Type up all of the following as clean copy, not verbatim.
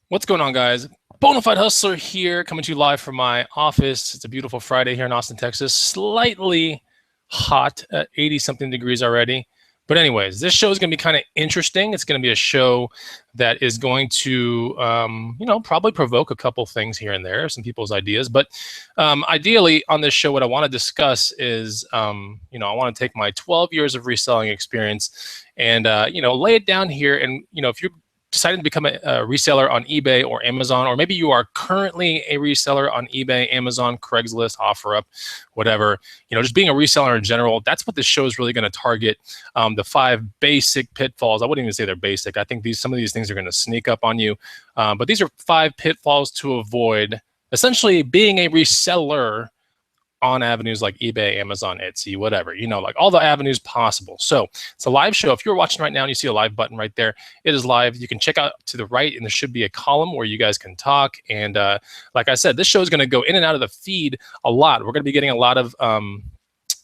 What's going on, guys? Bonafide Hustler here, coming to you live from my office. It's a beautiful Friday here in Austin, Texas. Slightly hot at 80-something degrees already. But anyways, this show is going to be kind of interesting. It's going to be a show that is going to, probably provoke a couple things here and there, some people's ideas. But ideally, on this show, what I want to discuss is, I want to take my 12 years of reselling experience and, lay it down here. And, if you're deciding to become a reseller on eBay or Amazon, or maybe you are currently a reseller on eBay, Amazon, Craigslist, OfferUp, whatever, just being a reseller in general, that's what this show is really going to target. The 5 basic pitfalls. I wouldn't even say they're basic. I think some of these things are going to sneak up on you. But these are 5 pitfalls to avoid, essentially being a reseller on avenues like eBay, Amazon, Etsy, whatever, like all the avenues possible. So it's a live show. If you're watching right now and you see a live button right there, it is live. You can check out to the right, and there should be a column where you guys can talk. And like I said, this show is going to go in and out of the feed a lot. We're going to be getting a lot of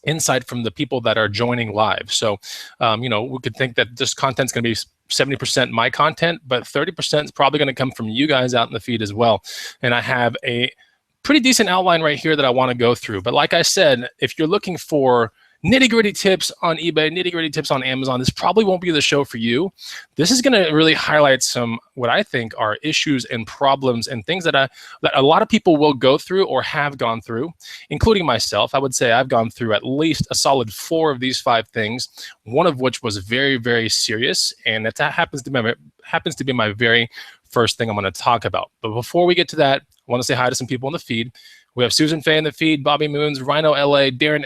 insight from the people that are joining live. So, we could think that this content's going to be 70% my content, but 30% is probably going to come from you guys out in the feed as well. And I have a pretty decent outline right here that I want to go through. But like I said, if you're looking for nitty-gritty tips on eBay, nitty-gritty tips on Amazon, this probably won't be the show for you. This is going to really highlight some what I think are issues and problems and things that a lot of people will go through or have gone through, including myself. I would say I've gone through at least a solid 4 of these 5 things, one of which was very, very serious, and that happens to be my very first thing I'm going to talk about. But before we get to that, I want to say hi to some people in the feed. We have Susan Faye in the feed, Bobby Moons, Rhino LA, Darren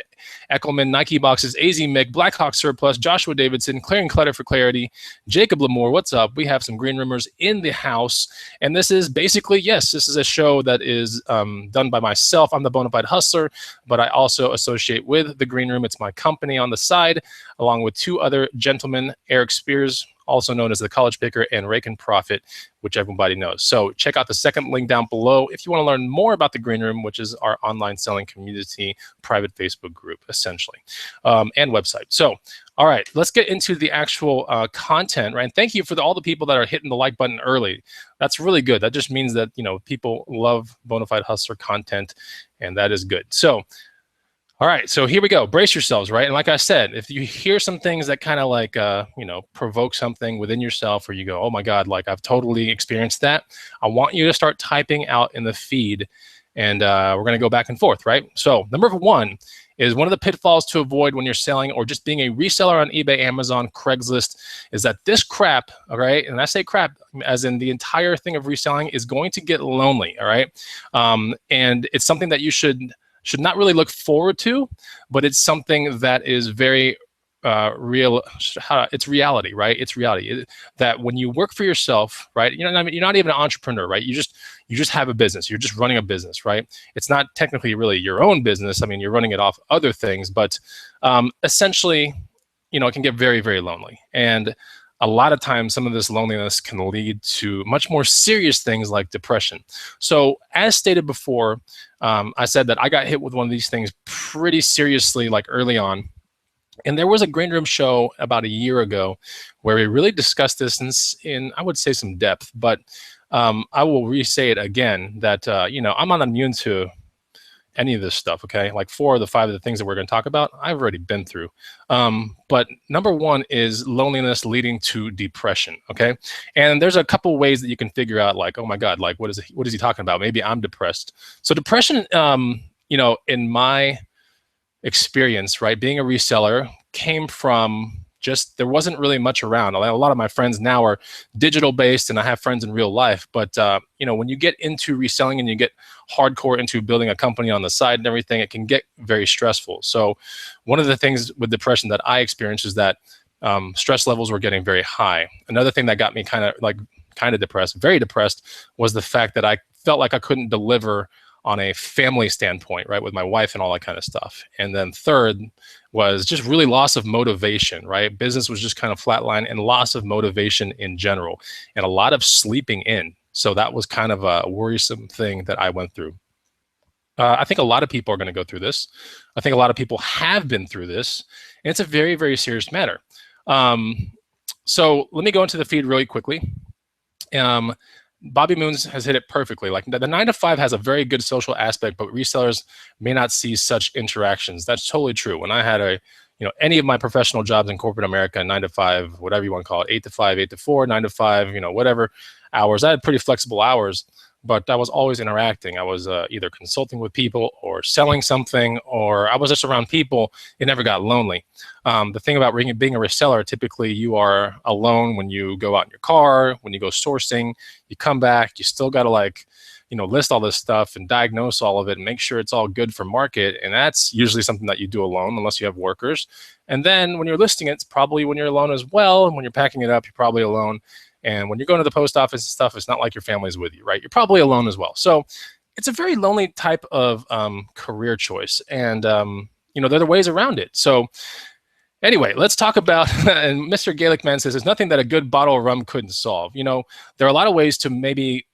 Eckelman, Nike Boxes, AZ Mick, Blackhawk Surplus, Joshua Davidson, Clearing Clutter for Clarity, Jacob Lamore. What's up? We have some Green Roomers in the house. And this is basically, yes, this is a show that is done by myself. I'm the Bonafide Hustler, but I also associate with the Green Room. It's my company on the side, along with 2 other gentlemen, Eric Spears, also known as the College Picker, and Rake and Profit, which everybody knows. So check out the second link down below if you want to learn more about the Green Room, which is our online selling community, private Facebook group, essentially, and website. So, all right, let's get into the actual content, right? And thank you for all the people that are hitting the like button early. That's really good. That just means that, people love Bonafide Hustler content, and that is good. So, all right, so here we go. Brace yourselves, right? And like I said, if you hear some things that kind of like, provoke something within yourself, or you go, oh my God, like I've totally experienced that, I want you to start typing out in the feed, and we're going to go back and forth, right? So number 1 is one of the pitfalls to avoid when you're selling or just being a reseller on eBay, Amazon, Craigslist, is that this crap, all right, and I say crap as in the entire thing of reselling, is going to get lonely, all right? And it's something that you should not really look forward to, but it's something that is very real. It's reality, right? It's reality that when you work for yourself, right? You're not even an entrepreneur, right? You just have a business. You're just running a business, right? It's not technically really your own business. I mean, you're running it off other things, but essentially, it can get very, very lonely. And a lot of times, some of this loneliness can lead to much more serious things like depression. So as stated before, I said that I got hit with one of these things pretty seriously, like early on. And there was a Green Room show about a year ago where we really discussed this in I would say, some depth. But I will re-say it again that, I'm not immune to any of this stuff, okay? Like 4 of the 5 of the things that we're going to talk about, I've already been through. But number 1 is loneliness leading to depression, okay? And there's a couple ways that you can figure out, like, oh my God, like what is he talking about? Maybe I'm depressed. So depression, in my experience, right, being a reseller came from just, there wasn't really much around. A lot of my friends now are digital based, and I have friends in real life. But when you get into reselling and you get hardcore into building a company on the side and everything, it can get very stressful. So one of the things with depression that I experienced is that stress levels were getting very high. Another thing that got me kind of depressed, very depressed, was the fact that I felt like I couldn't deliver on a family standpoint, right, with my wife and all that kind of stuff. And then third was just really loss of motivation, right? Business was just kind of flatline, and loss of motivation in general, and a lot of sleeping in. So that was kind of a worrisome thing that I went through. I think a lot of people are going to go through this. I think a lot of people have been through this, and it's a very, very serious matter. So let me go into the feed really quickly. Bobby Moons has hit it perfectly. Like the 9 to 5 has a very good social aspect, but resellers may not see such interactions. That's totally true. When I had any of my professional jobs in corporate America, 9 to 5, whatever you want to call it, 8 to 5, 8 to 4, 9 to 5, whatever hours. I had pretty flexible hours, but I was always interacting. I was either consulting with people or selling something, or I was just around people. It never got lonely. The thing about being a reseller, typically you are alone when you go out in your car, when you go sourcing, you come back, you still got to list all this stuff and diagnose all of it and make sure it's all good for market. And that's usually something that you do alone unless you have workers. And then when you're listing it, it's probably when you're alone as well. And when you're packing it up, you're probably alone. And when you're going to the post office and stuff, it's not like your family's with you, right? You're probably alone as well. So it's a very lonely type of career choice. And, there are ways around it. So anyway, let's talk about, and Mr. Gaelic Man says, there's nothing that a good bottle of rum couldn't solve. There are a lot of ways to maybe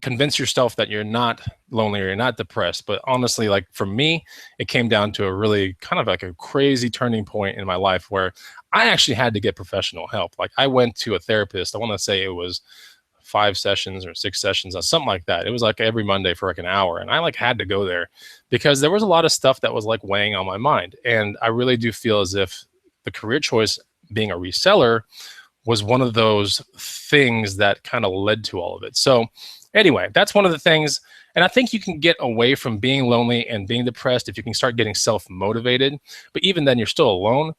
convince yourself that you're not lonely or you're not depressed. But honestly, like for me, it came down to a really kind of like a crazy turning point in my life where I actually had to get professional help. Like I went to a therapist. I want to say it was 5 sessions or 6 sessions or something like that. It was like every Monday for like an hour. And I like had to go there because there was a lot of stuff that was like weighing on my mind. And I really do feel as if the career choice being a reseller was one of those things that kind of led to all of it. So anyway, that's one of the things. And I think you can get away from being lonely and being depressed if you can start getting self-motivated. But even then, you're still alone.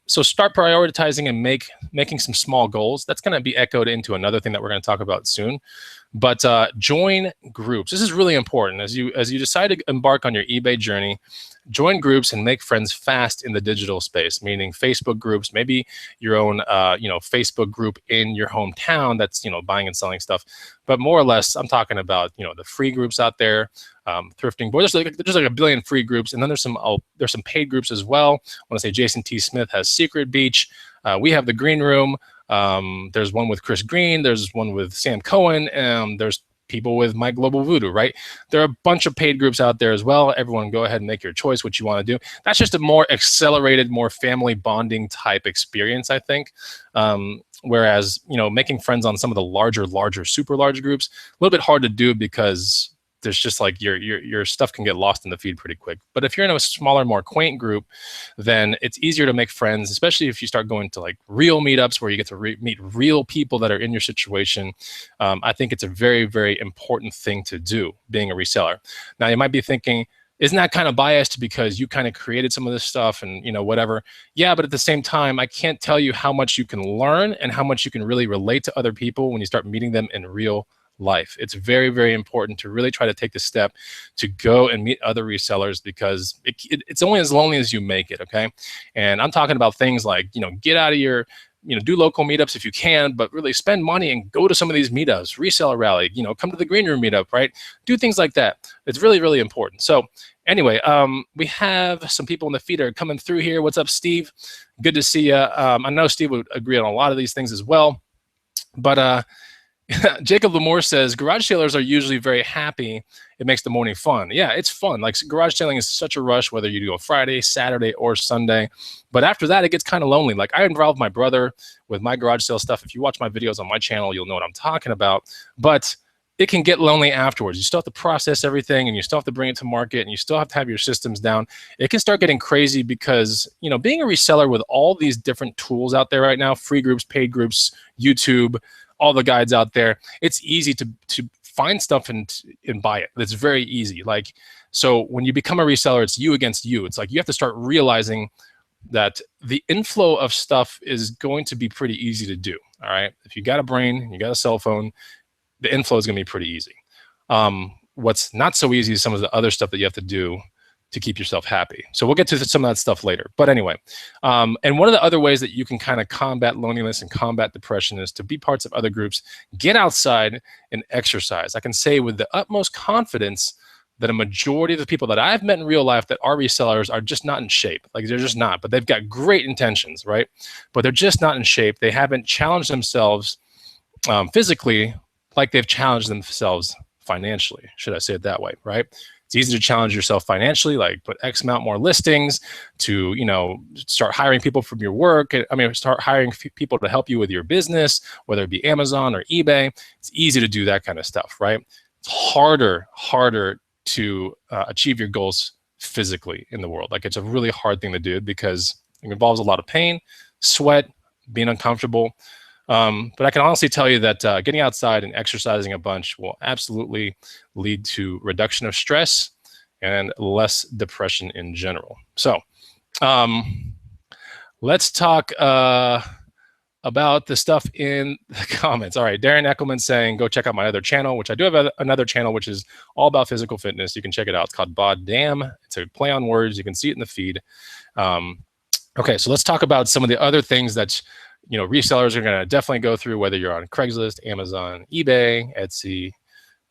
So start prioritizing and making some small goals. That's going to be echoed into another thing that we're going to talk about soon. But join groups. This is really important. As you decide to embark on your eBay journey, join groups and make friends fast in the digital space, meaning Facebook groups, maybe your own Facebook group in your hometown that's buying and selling stuff. But more or less, I'm talking about the free groups out there, thrifting boy. There's like a billion free groups, and then there's some paid groups as well. I want to say Jason T. Smith has Secret Beach. We have the Green Room. There's one with Chris Green. There's one with Sam Cohen. There's people with My Global Voodoo, right? There are a bunch of paid groups out there as well. Everyone go ahead and make your choice what you want to do. That's just a more accelerated, more family bonding type experience, I think. Whereas, making friends on some of the larger, super large groups, a little bit hard to do because there's just like your stuff can get lost in the feed pretty quick. But if you're in a smaller, more quaint group, then it's easier to make friends, especially if you start going to like real meetups where you get to meet real people that are in your situation. I think it's a very, very important thing to do, being a reseller. Now, you might be thinking, isn't that kind of biased because you kind of created some of this stuff and whatever? Yeah, but at the same time, I can't tell you how much you can learn and how much you can really relate to other people when you start meeting them in real life. It's very, very important to really try to take the step to go and meet other resellers because it's only as lonely as you make it, okay? And I'm talking about things like, get out of your, do local meetups if you can, but really spend money and go to some of these meetups, reseller rally, come to the Green Room meetup, right? Do things like that. It's really, really important. So anyway, we have some people in the feed are coming through here. What's up, Steve? Good to see you. I know Steve would agree on a lot of these things as well, but Jacob Lamore says, garage sailors are usually very happy. It makes the morning fun. Yeah, it's fun. Like garage sailing is such a rush, whether you do a Friday, Saturday, or Sunday. But after that, it gets kind of lonely. Like I involved my brother with my garage sale stuff. If you watch my videos on my channel, you'll know what I'm talking about. But it can get lonely afterwards. You still have to process everything and you still have to bring it to market and you still have to have your systems down. It can start getting crazy because, being a reseller with all these different tools out there right now, free groups, paid groups, YouTube, all the guides out there, it's easy to find stuff and buy it. It's very easy. Like, so when you become a reseller, it's you against you. It's like you have to start realizing that the inflow of stuff is going to be pretty easy to do. All right. If you got a brain, you got a cell phone, the inflow is going to be pretty easy. What's not so easy is some of the other stuff that you have to do to keep yourself happy. So we'll get to some of that stuff later. But anyway, and one of the other ways that you can kind of combat loneliness and combat depression is to be parts of other groups, get outside and exercise. I can say with the utmost confidence that a majority of the people that I've met in real life that are resellers are just not in shape. Like they're just not, but they've got great intentions, right? But they're just not in shape. They haven't challenged themselves physically like they've challenged themselves financially, should I say it that way, right? It's easy to challenge yourself financially, like put X amount more listings, to, you know, start hiring people from your work. I mean, start hiring people to help you with your business, whether it be Amazon or eBay. It's easy to do that kind of stuff, right? It's harder to achieve your goals physically in the world. Like, it's a really hard thing to do because it involves a lot of pain, sweat, being uncomfortable. But I can honestly tell you that getting outside and exercising a bunch will absolutely lead to reduction of stress and less depression in general. So let's talk about the stuff in the comments. All right, Darren Eckelman saying, go check out my other channel, which I do have another channel, which is all about physical fitness. You can check it out. It's called Bod Damn. It's a play on words. You can see it in the feed. Okay, so let's talk about some of the other things that, you know, resellers are going to definitely go through, whether you're on Craigslist, Amazon, eBay, Etsy,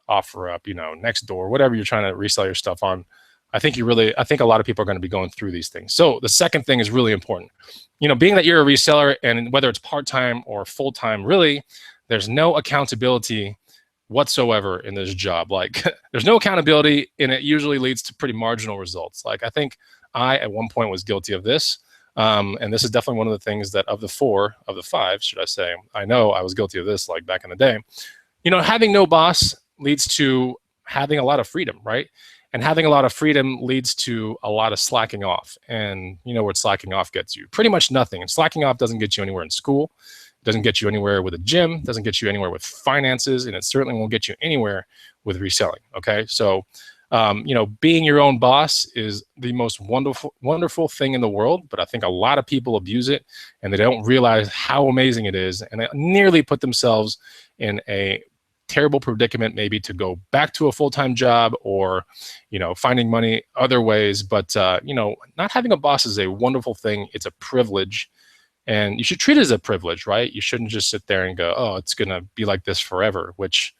OfferUp, you know, Nextdoor, whatever you're trying to resell your stuff on. I think a lot of people are going to be going through these things. So the second thing is really important. You know, being that you're a reseller, and whether it's part-time or full-time, really, there's no accountability whatsoever in this job. Like, there's no accountability, and it usually leads to pretty marginal results. Like, I think I, at one point, was guilty of this. And this is definitely one of the things that of the five, should I say, I know I was guilty of this, like back in the day. You know, having no boss leads to having a lot of freedom, right? And having a lot of freedom leads to a lot of slacking off. And you know what slacking off gets you? Pretty much nothing. And slacking off doesn't get you anywhere in school. It doesn't get you anywhere with a gym. It doesn't get you anywhere with finances. And it certainly won't get you anywhere with reselling, okay? So, you know, being your own boss is the most wonderful thing in the world, but I think a lot of people abuse it, and they don't realize how amazing it is, and they nearly put themselves in a terrible predicament, maybe to go back to a full-time job, or, you know, finding money other ways. But you know, not having a boss is a wonderful thing. It's a privilege, and you should treat it as a privilege, right? You shouldn't just sit there and go, oh, it's gonna be like this forever, which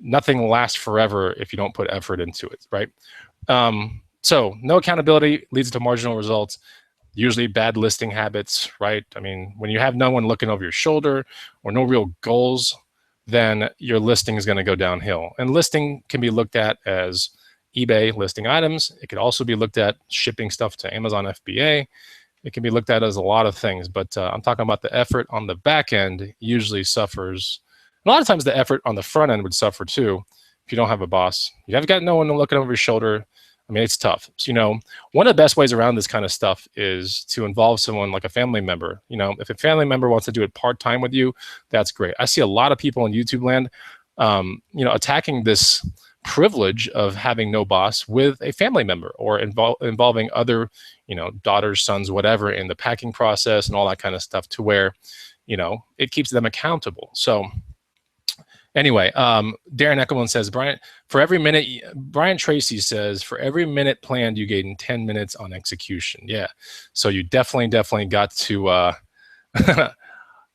nothing lasts forever if you don't put effort into it, right? So no accountability leads to marginal results, usually bad listing habits, right? I mean, when you have no one looking over your shoulder or no real goals, then your listing is going to go downhill. And listing can be looked at as eBay listing items. It could also be looked at shipping stuff to Amazon FBA. It can be looked at as a lot of things, but I'm talking about the effort on the back end usually suffers. A lot of times the effort on the front end would suffer too if you don't have a boss. You have got no one looking over your shoulder. I mean, it's tough. So, you know, one of the best ways around this kind of stuff is to involve someone like a family member. You know, if a family member wants to do it part-time with you, that's great. I see a lot of people in YouTube land, you know, attacking this privilege of having no boss with a family member, or involving other, you know, daughters, sons, whatever, in the packing process and all that kind of stuff, to where, you know, it keeps them accountable. So anyway, Darren Eckelman says, Brian Tracy says, for every minute planned, you gain 10 minutes on execution. Yeah. So you definitely got to,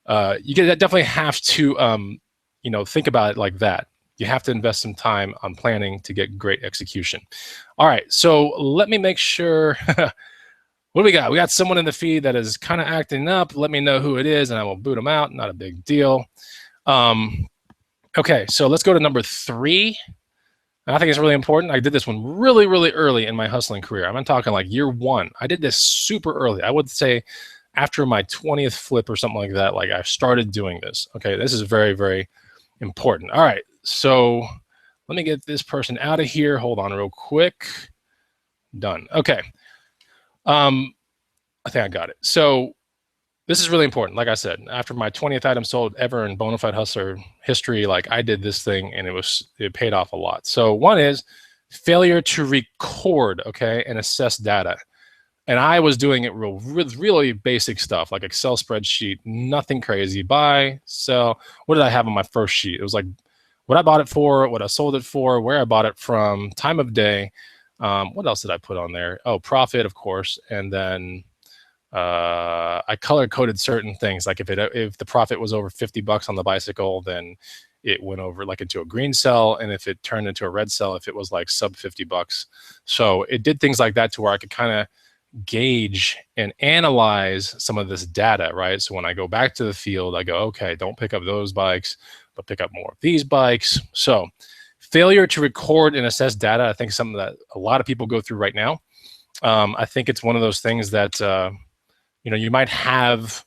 definitely have to, you know, think about it like that. You have to invest some time on planning to get great execution. All right. So let me make sure. What do we got? We got someone in the feed that is kind of acting up. Let me know who it is, and I will boot them out. Not a big deal. Okay, so let's go to number 3. I think it's really important. I did this one really early in my hustling career. I'm talking like year 1. I did this super early. I would say after my 20th flip or something like that, like I started doing this. Okay, this is very important. All right, so let me get this person out of here. Hold on real quick. Done. Okay. I think I got it. So this is really important. Like I said, after my 20th item sold ever in Bonafide Hustler history, like I did this thing, and it paid off a lot. So one is failure to record, okay, and assess data. And I was doing it really basic stuff, like Excel spreadsheet, nothing crazy. Buy, sell. What did I have on my first sheet? It was like what I bought it for, what I sold it for, where I bought it from, time of day. What else did I put on there? Oh, profit, of course. And then I color coded certain things. Like if the profit was over $50 on the bicycle, then it went over like into a green cell. And if it turned into a red cell, if it was like sub $50. So it did things like that to where I could kind of gauge and analyze some of this data, right? So when I go back to the field, I go, okay, don't pick up those bikes, but pick up more of these bikes. So failure to record and assess data, I think, is something that a lot of people go through right now. I think it's one of those things that you might have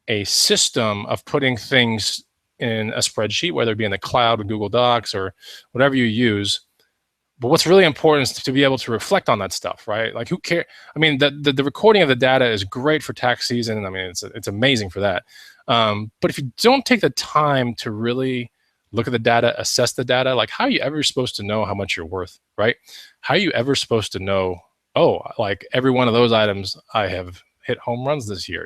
a system of putting things in a spreadsheet, whether it be in the cloud with Google Docs or whatever you use. But what's really important is to be able to reflect on that stuff, right? Like, who cares? I mean, the recording of the data is great for tax season. I mean, it's amazing for that. But if you don't take the time to really look at the data, assess the data, like, how are you ever supposed to know how much you're worth, right? How are you ever supposed to know, oh, like, every one of those items I have hit home runs this year,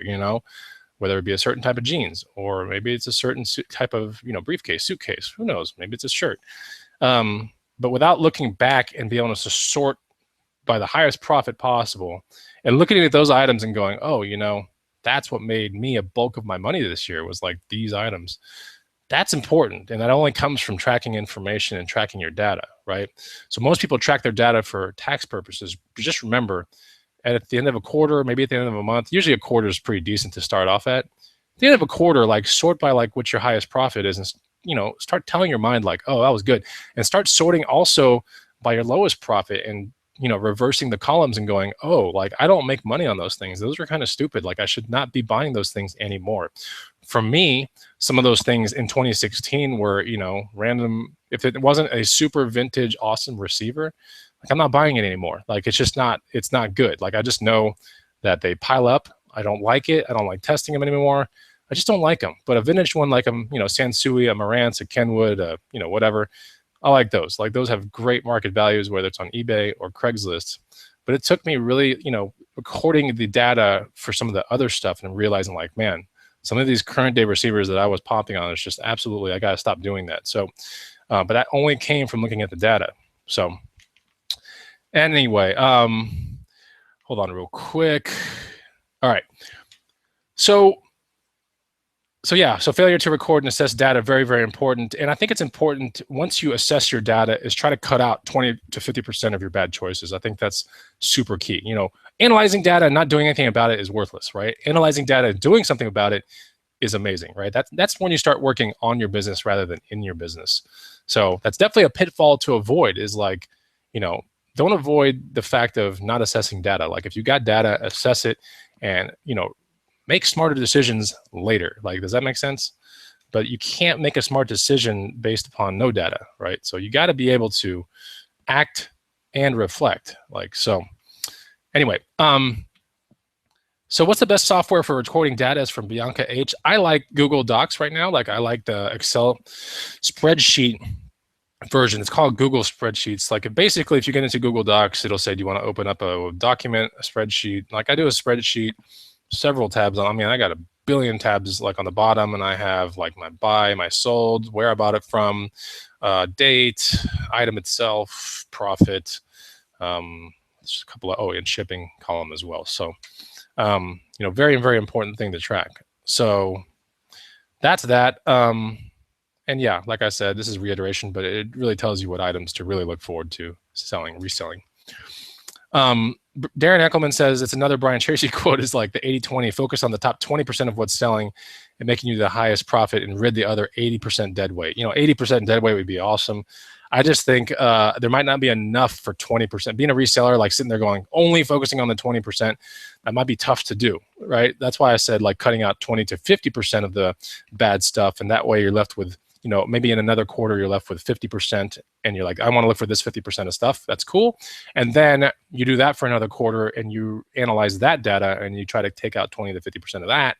whether it be a certain type of jeans, or maybe it's a certain type of, briefcase, suitcase, who knows? Maybe it's a shirt. But without looking back and being able to sort by the highest profit possible and looking at those items and going, oh, that's what made me a bulk of my money this year, was like these items. That's important. And that only comes from tracking information and tracking your data, right? So most people track their data for tax purposes. But just remember, at the end of a quarter, maybe at the end of a month, usually a quarter is pretty decent to start off at. At the end of a quarter, like, sort by like what your highest profit is, and start telling your mind like, oh, that was good, and start sorting also by your lowest profit, and reversing the columns and going, oh, like, I don't make money on those things. Those are kind of stupid. Like, I should not be buying those things anymore. For me, some of those things in 2016 were, random. If it wasn't a super vintage, awesome receiver, like, I'm not buying it anymore. Like, it's not good. Like, I just know that they pile up. I don't like it. I don't like testing them anymore. I just don't like them. But a vintage one like Sansui, a Marantz, a Kenwood, whatever, I like those. Like, those have great market values, whether it's on eBay or Craigslist. But it took me really, recording the data for some of the other stuff and realizing, like, man, some of these current day receivers that I was popping on, it's just absolutely, I got to stop doing that. So, but that only came from looking at the data. So anyway, hold on real quick. All right. So failure to record and assess data, very, very important. And I think it's important, once you assess your data, is try to cut out 20 to 50% of your bad choices. I think that's super key. Analyzing data and not doing anything about it is worthless, right? Analyzing data and doing something about it is amazing, right? That's when you start working on your business rather than in your business. So that's definitely a pitfall to avoid, is like, don't avoid the fact of not assessing data. Like, if you got data, assess it, and, make smarter decisions later. Like, does that make sense? But you can't make a smart decision based upon no data, right? So you got to be able to act and reflect. Like, so anyway, so what's the best software for recording data? Is from Bianca H. I like Google Docs right now. Like, I like the Excel spreadsheet version. It's called Google Spreadsheets. Like, basically, if you get into Google Docs, it'll say, do you want to open up a document, a spreadsheet? Like, I do a spreadsheet, several tabs on. I mean, I got a billion tabs like on the bottom, and I have like my buy, my sold, where I bought it from, date, item itself, profit, just a couple of, and shipping column as well. So, very, very important thing to track. So that's that. And yeah, like I said, this is reiteration, but it really tells you what items to really look forward to selling, reselling. Darren Eckelman says, it's another Brian Tracy quote, is like the 80-20, focus on the top 20% of what's selling and making you the highest profit, and rid the other 80% dead weight. 80% dead weight would be awesome. I just think there might not be enough for 20%. Being a reseller, like sitting there going, only focusing on the 20%, that might be tough to do, right? That's why I said, like, cutting out 20 to 50% of the bad stuff. And that way you're left with, maybe in another quarter, you're left with 50%, and you're like, I want to look for this 50% of stuff. That's cool. And then you do that for another quarter, and you analyze that data, and you try to take out 20 to 50% of that.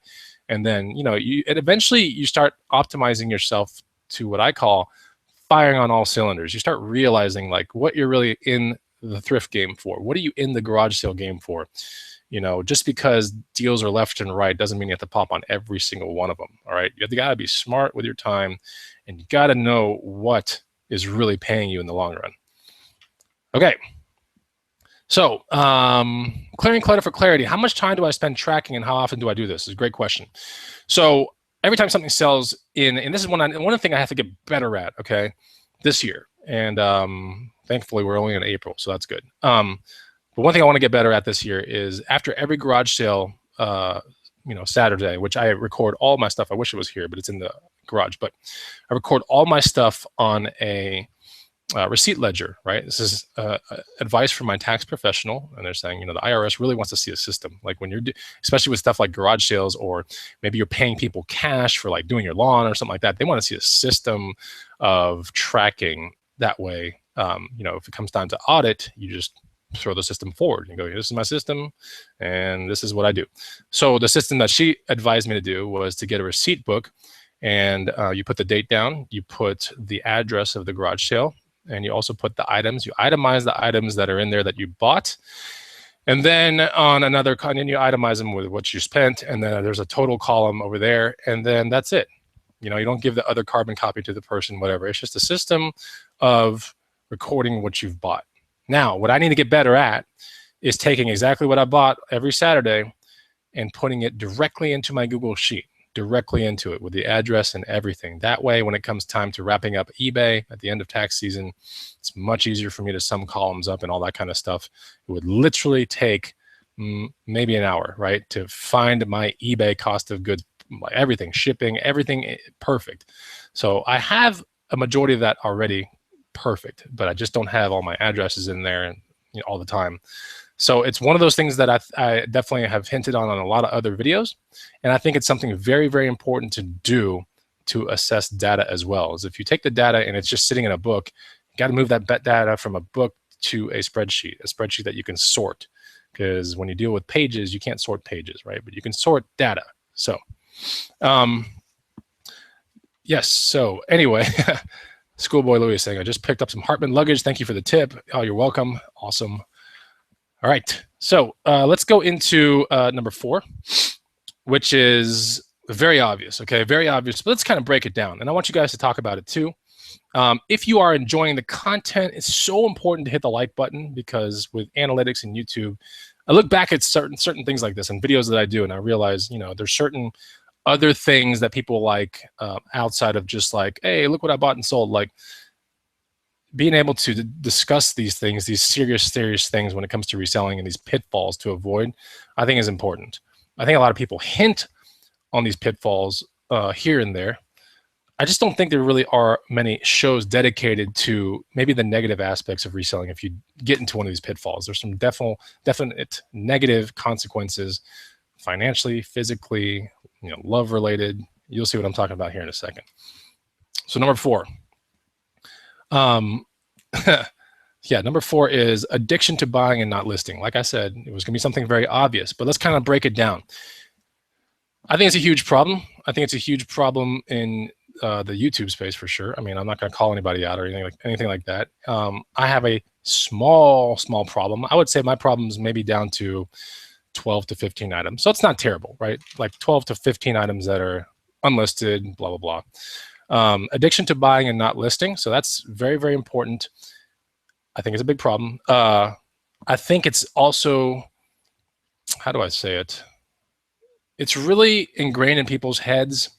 And then, and eventually you start optimizing yourself to what I call firing on all cylinders. You start realizing, like, what you're really in the thrift game for. What are you in the garage sale game for? Just because deals are left and right doesn't mean you have to pop on every single one of them. All right. You got to be smart with your time, and you got to know what is really paying you in the long run. Okay. So clearing clutter for clarity. How much time do I spend tracking, and how often do I do this? Is a great question. So every time something sells and this is one thing I have to get better at, okay, this year. And thankfully we're only in April, so that's good. But one thing I want to get better at this year is, after every garage sale, Saturday, which I record all my stuff. I wish it was here, but it's in the garage. But I record all my stuff on a receipt ledger, right? This is advice from my tax professional, and they're saying, the IRS really wants to see a system. Like when you're, especially with stuff like garage sales, or maybe you're paying people cash for like doing your lawn or something like that. They want to see a system of tracking. That way, if it comes time to audit, you just throw the system forward and go, this is my system, and this is what I do. So the system that she advised me to do was to get a receipt book, and you put the date down, you put the address of the garage sale, and you also put the items. You itemize the items that are in there that you bought. And then on another column, you itemize them with what you spent. And then there's a total column over there. And then that's it. You don't give the other carbon copy to the person, whatever. It's just a system of recording what you've bought. Now, what I need to get better at is taking exactly what I bought every Saturday and putting it directly into my Google Sheet. Directly into it with the address and everything. That way, when it comes time to wrapping up eBay at the end of tax season, it's much easier for me to sum columns up and all that kind of stuff. It would literally take maybe an hour, right, to find my eBay cost of goods, everything, shipping, everything perfect. So I have a majority of that already perfect, but I just don't have all my addresses in there and all the time. So it's one of those things that I definitely have hinted on a lot of other videos. And I think it's something very, very important to do to assess data as well. Is if you take the data and it's just sitting in a book, you got to move that data from a book to a spreadsheet that you can sort. Because when you deal with pages, you can't sort pages, right? But you can sort data. So, yes. So anyway, Schoolboy Louis is saying, I just picked up some Hartman luggage. Thank you for the tip. Oh, you're welcome. Awesome. All right, so let's go into number 4, which is very obvious, okay? Very obvious, but let's kind of break it down. And I want you guys to talk about it too. If you are enjoying the content, it's so important to hit the like button, because with analytics and YouTube, I look back at certain things like this and videos that I do, and I realize, there's certain other things that people like outside of just like, hey, look what I bought and sold. Like, being able to discuss these things, these serious things when it comes to reselling and these pitfalls to avoid, I think is important. I think a lot of people hint on these pitfalls here and there. I just don't think there really are many shows dedicated to maybe the negative aspects of reselling. If you get into one of these pitfalls, there's some definite negative consequences, financially, physically, love related. You'll see what I'm talking about here in a second. So number 4. Yeah, number 4 is addiction to buying and not listing. Like I said, it was going to be something very obvious, but let's kind of break it down. I think it's a huge problem. I think it's a huge problem in the YouTube space for sure. I mean, I'm not going to call anybody out or anything like that. I have a small problem. I would say my problem's maybe down to 12 to 15 items. So it's not terrible, right? Like 12 to 15 items that are unlisted, blah, blah, blah. Addiction to buying and not listing. So that's very, very important. I think it's a big problem. I think it's also, how do I say it? It's really ingrained in people's heads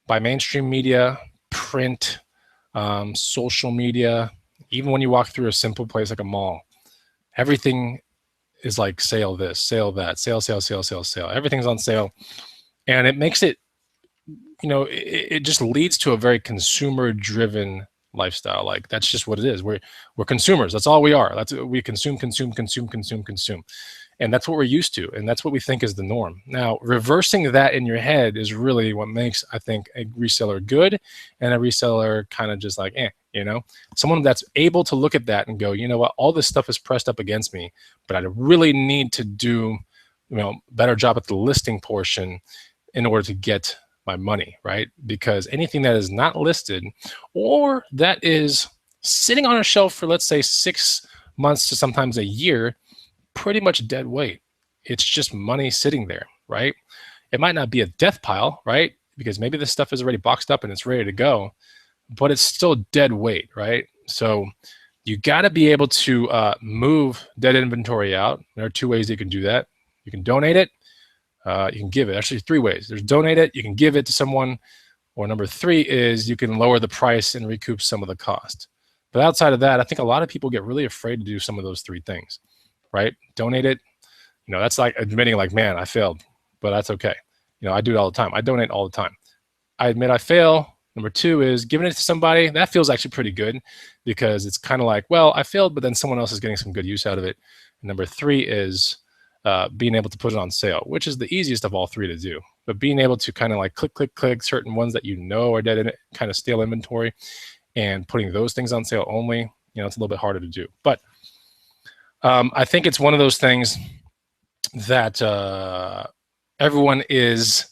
by mainstream media, print, social media. Even when you walk through a simple place like a mall, everything is like sale this, sale that, sale, sale, sale, sale, sale. Everything's on sale. And it makes it, it just leads to a very consumer-driven lifestyle. Like, that's just what it is. We're consumers. That's all we are. That's we consume. And that's what we're used to. And that's what we think is the norm. Now, reversing that in your head is really what makes, I think, a reseller good and a reseller kind of just like, someone that's able to look at that and go, you know what, all this stuff is pressed up against me, but I really need to do, better job at the listing portion in order to get my money, right? Because anything that is not listed or that is sitting on a shelf for, let's say, 6 months to sometimes a year, pretty much dead weight. It's just money sitting there, right? It might not be a death pile, right? Because maybe this stuff is already boxed up and it's ready to go, but it's still dead weight, right? So you got to be able to move dead inventory out. There are 2 ways you can do that. You can donate it. You can give it. Actually, 3 ways. There's donate it, you can give it to someone, or number 3 is you can lower the price and recoup some of the cost. But outside of that, I think a lot of people get really afraid to do some of those 3 things, right? Donate it. That's like admitting like, man, I failed, but that's okay. I do it all the time. I donate all the time. I admit I fail, Number 2 is giving it to somebody. That feels actually pretty good because it's kind of like, well, I failed, but then someone else is getting some good use out of it. And number 3 is being able to put it on sale, which is the easiest of all 3 to do. But being able to kind of like click certain ones that you know are dead in it, kind of stale inventory, and putting those things on sale only, you know, it's a little bit harder to do. But I think it's one of those things that everyone is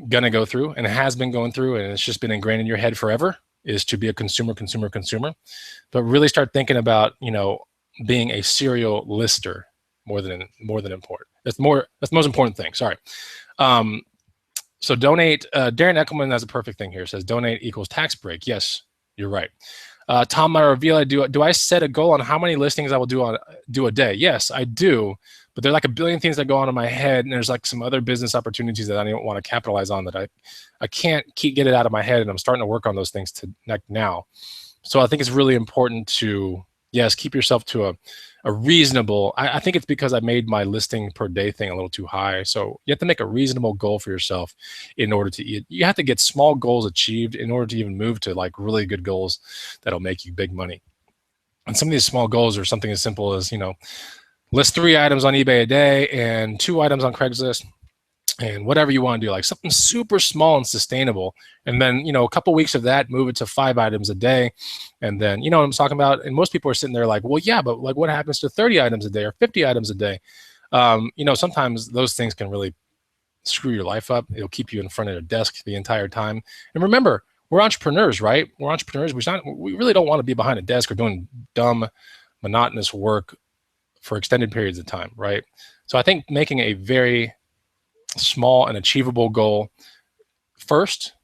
going to go through and has been going through, and it's just been ingrained in your head forever, is to be a consumer. But really start thinking about, you know, being a serial lister more than important. That's the most important thing. Sorry. So donate. Darren Eckelman has a perfect thing here. It says donate equals tax break. Yes, you're right. Tom Maravilla, do I set a goal on how many listings I will do a day? Yes, I do. But there's like a billion things that go on in my head, and there's like some other business opportunities that I don't want to capitalize on that I can't get it out of my head, and I'm starting to work on those things now. So I think it's really important to, yes, keep yourself to a reasonable, I think it's because I made my listing per day thing a little too high. So you have to make a reasonable goal for yourself in order to, you have to get small goals achieved in order to even move to like really good goals that'll make you big money. And some of these small goals are something as simple as, you know, list 3 items on eBay a day and 2 items on Craigslist and whatever you want to do, like something super small and sustainable. And then, you know, a couple weeks of that, move it to 5 items a day. And then, you know what I'm talking about? And most people are sitting there like, well, yeah, but like what happens to 30 items a day or 50 items a day? You know, sometimes those things can really screw your life up. It'll keep you in front of a desk the entire time. And remember, we're entrepreneurs, right? We're entrepreneurs. We really don't want to be behind a desk or doing dumb, monotonous work for extended periods of time, right? So I think making a very small and achievable goal first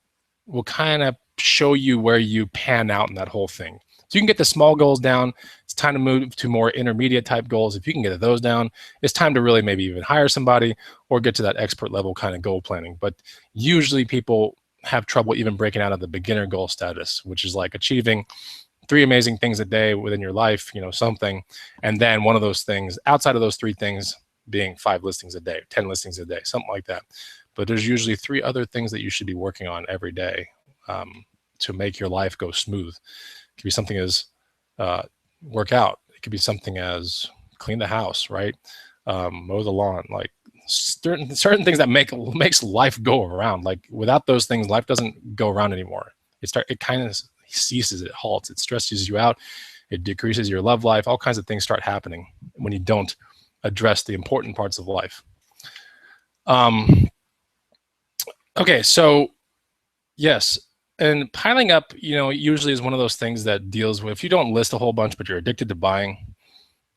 will kind of show you where you pan out in that whole thing. So you can get the small goals down. It's time to move to more intermediate type goals. If you can get those down, it's time to really maybe even hire somebody or get to that expert level kind of goal planning. But usually people have trouble even breaking out of the beginner goal status, which is like achieving 3 amazing things a day within your life, you know, something. And then one of those things outside of those 3 things being 5 listings a day, 10 listings a day, something like that. But there's usually 3 other things that you should be working on every day to make your life go smooth. It could be something as work out. It could be something as clean the house, right? Mow the lawn, like certain things that makes life go around. Like without those things, life doesn't go around anymore. It kind of ceases, it halts, it stresses you out, it decreases your love life. All kinds of things start happening when you don't address the important parts of life. Okay, so yes, and piling up, you know, usually is one of those things that deals with, if you don't list a whole bunch, but you're addicted to buying,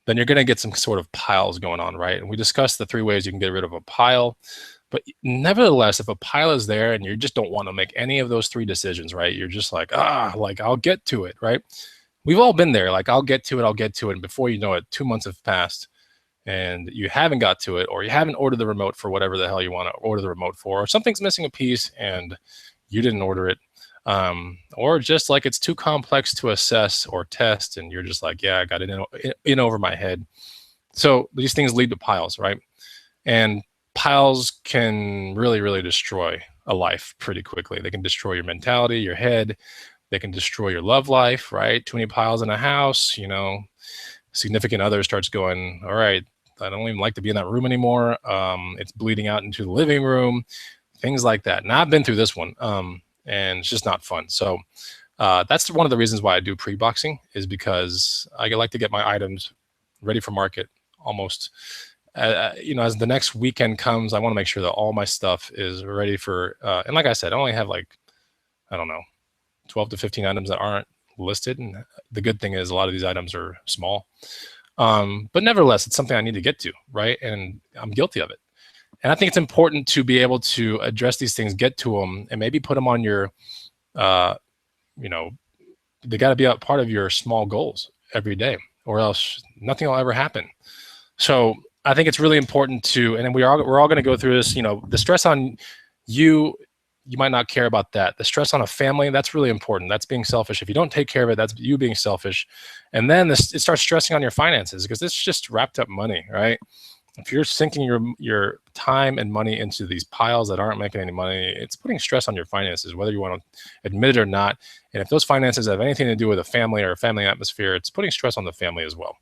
then you're going to get some sort of piles going on, right? And we discussed the 3 ways you can get rid of a pile. But nevertheless, if a pile is there and you just don't want to make any of those 3 decisions, right? You're just like, like I'll get to it, right? We've all been there. Like I'll get to it. And before you know it, 2 months have passed and you haven't got to it, or you haven't ordered the remote for whatever the hell you want to order the remote for, or something's missing a piece and you didn't order it. Or just like it's too complex to assess or test. And you're just like, yeah, I got it in over my head. So these things lead to piles, right? And piles can really, really destroy a life pretty quickly. They can destroy your mentality, your head. They can destroy your love life, right? Too many piles in a house, you know, significant other starts going, all right, I don't even like to be in that room anymore. It's bleeding out into the living room, things like that. And I've been through this one, and it's just not fun. So that's one of the reasons why I do pre-boxing, is because I like to get my items ready for market almost. You know, as the next weekend comes, I want to make sure that all my stuff is ready for, and like I said, I only have like, I don't know, 12 to 15 items that aren't listed. And the good thing is a lot of these items are small. But nevertheless, it's something I need to get to, right? And I'm guilty of it. And I think it's important to be able to address these things, get to them, and maybe put them on your, you know, they got to be a part of your small goals every day, or else nothing will ever happen. So I think it's really important to, and we're all going to go through this, you know, the stress on you might not care about that. The stress on a family, that's really important. That's being selfish. If you don't take care of it, that's you being selfish. And then it starts stressing on your finances, because it's just wrapped up money, right? If you're sinking your time and money into these piles that aren't making any money, it's putting stress on your finances, whether you want to admit it or not. And if those finances have anything to do with a family or a family atmosphere, it's putting stress on the family as well.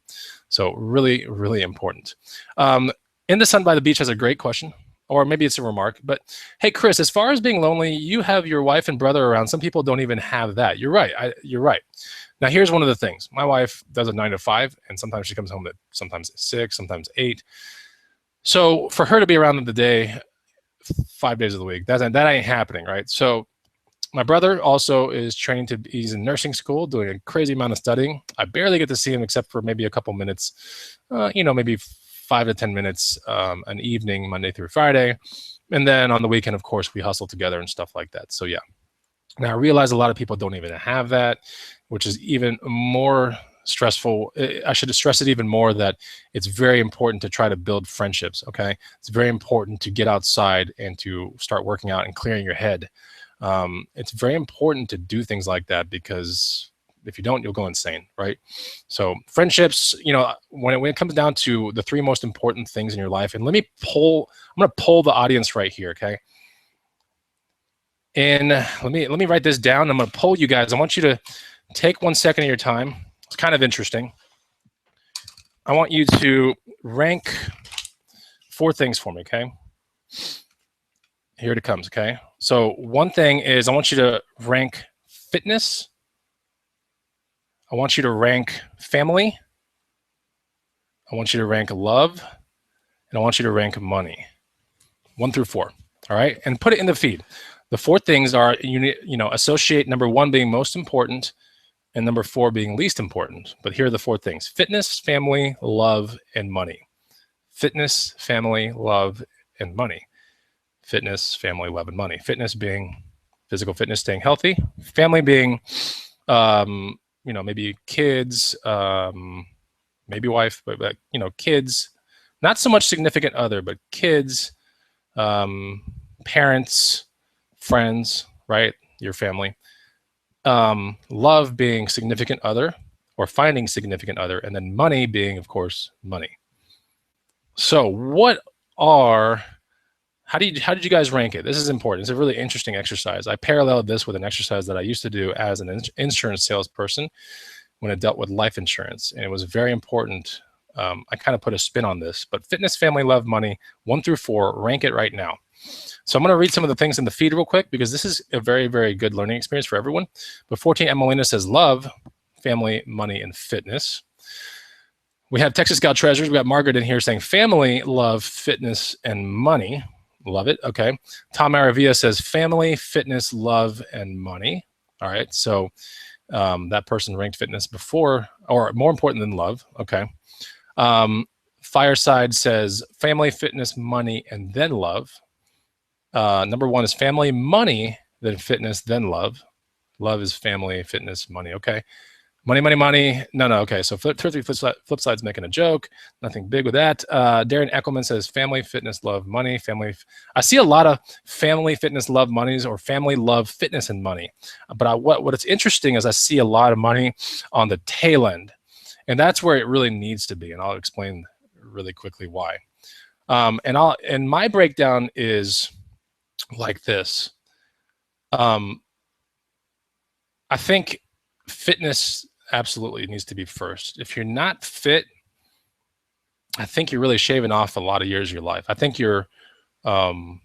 So really, really important. In the Sun by the Beach has a great question, or maybe it's a remark, but hey, Chris, as far as being lonely, you have your wife and brother around. Some people don't even have that. You're right. You're right. Now, here's one of the things. My wife does a 9 to 5, and sometimes she comes home at sometimes 6, sometimes 8. So for her to be around in the day, 5 days of the week, that ain't happening, right? So my brother also is trained he's in nursing school, doing a crazy amount of studying. I barely get to see him except for maybe a couple minutes, maybe 5 to 10 minutes an evening, Monday through Friday. And then on the weekend, of course, we hustle together and stuff like that. So yeah. Now I realize a lot of people don't even have that, which is even more stressful. I should stress it even more that it's very important to try to build friendships. Okay. It's very important to get outside and to start working out and clearing your head. It's very important to do things like that, because if you don't, you'll go insane, right? So friendships, when it comes down to the 3 most important things in your life, and I'm going to poll the audience right here. Okay. And let me write this down. I'm going to poll you guys. I want you to take 1 second of your time. It's kind of interesting. I want you to rank 4 things for me, okay? Here it comes, okay? So one thing is I want you to rank fitness. I want you to rank family. I want you to rank love. And I want you to rank money. 1 through 4, all right? And put it in the feed. The 4 things are, associate number 1 being most important and number 4 being least important. But here are the 4 things: fitness, family, love, and money. Fitness, family, love, and money. Fitness, family, love, and money. Fitness being physical fitness, staying healthy. Family being, maybe kids, maybe wife, but kids. Not so much significant other, but kids, parents, friends, right? Your family. Love being significant other or finding significant other, and then money being, of course, money. So how did you guys rank it? This is important. It's a really interesting exercise. I paralleled this with an exercise that I used to do as an insurance salesperson when I dealt with life insurance, and it was very important. I kind of put a spin on this, but fitness, family, love, money, 1 through 4, rank it right now. So I'm going to read some of the things in the feed real quick, because this is a very, very good learning experience for everyone. But 14 Emelina says love, family, money, and fitness. We have Texas Gal Treasures. We got Margaret in here saying family, love, fitness, and money. Love it. Okay. Tom Aravia says family, fitness, love, and money. All right. So that person ranked fitness before, or more important than love. Okay. Fireside says family, fitness, money, and then love. Number 1 is family, money, then fitness, then love. Love is family, fitness, money. Okay. Money, money, money. No. Okay. So flip side's making a joke. Nothing big with that. Darren Eckelman says family, fitness, love, money. Family. I see a lot of family, fitness, love, monies, or family, love, fitness, and money. But what's interesting is I see a lot of money on the tail end, and that's where it really needs to be. And I'll explain really quickly why. And my breakdown is like this. I think fitness absolutely needs to be first. If you're not fit, I think you're really shaving off a lot of years of your life. I think you're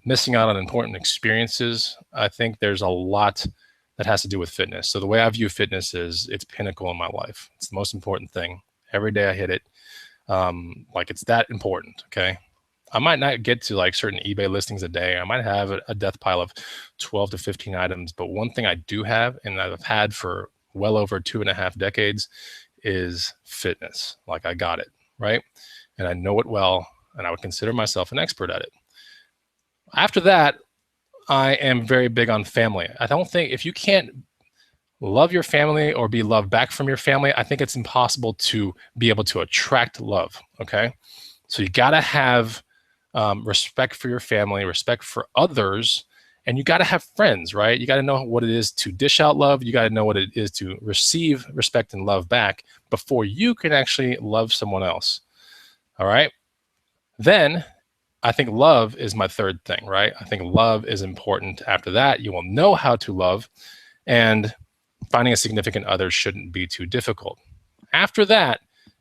missing out on important experiences. I think there's a lot that has to do with fitness. So the way I view fitness is it's pinnacle in my life. It's the most important thing. Every day I hit it. Like it's that important. Okay. I might not get to like certain eBay listings a day. I might have a death pile of 12 to 15 items. But one thing I do have, and I've had for well over 2.5 decades, is fitness. Like I got it, right? And I know it well, and I would consider myself an expert at it. After that, I am very big on family. I don't think if you can't love your family or be loved back from your family, I think it's impossible to be able to attract love, okay? So you gotta have respect for your family, respect for others, and you got to have friends, right? You got to know what it is to dish out love. You got to know what it is to receive respect and love back before you can actually love someone else. All right. Then I think love is my third thing, right? I think love is important. After that, you will know how to love, and finding a significant other shouldn't be too difficult. After that